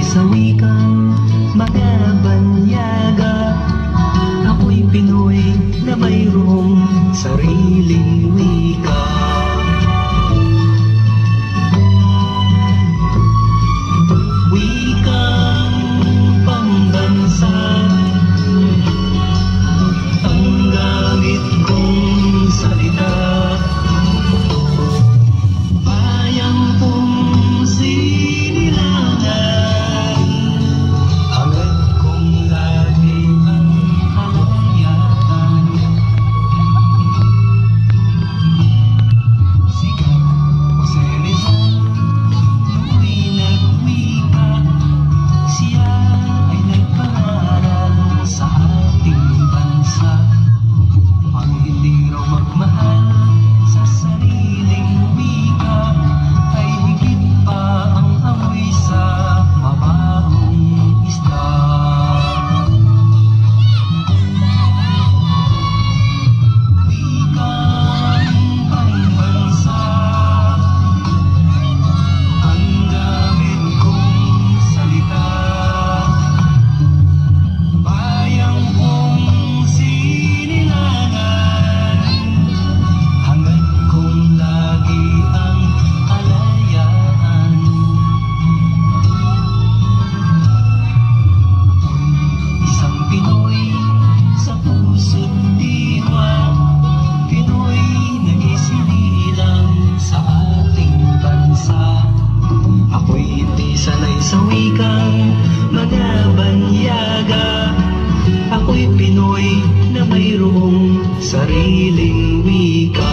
sa wikang mga banyaga. Ako'y Pinoy na mayroong sariling wika. Wikang pambansa ang gamit kong salita. Bayang kong sinilangan, hangad kong lagi ang kalayaan. Sikat Jose Rizal, no'y nagwika. Siya ay nagpangaral sa ating bansa. Ang hindi raw magmahal sa sariling wika ay higit pa ang amoy sa mabahong isda. Wikang pambansa ang gamit kong salita. Bayang kong sinilangan, hangad kong lagi ang kalayaan. Isang Pinoy sa puso't diwa, Pinoy na isinilang sa ating bansa. Ako'y hindi sanay sa wikang mga banyaga. Ako'y Pinoy na mayroong sariling wika.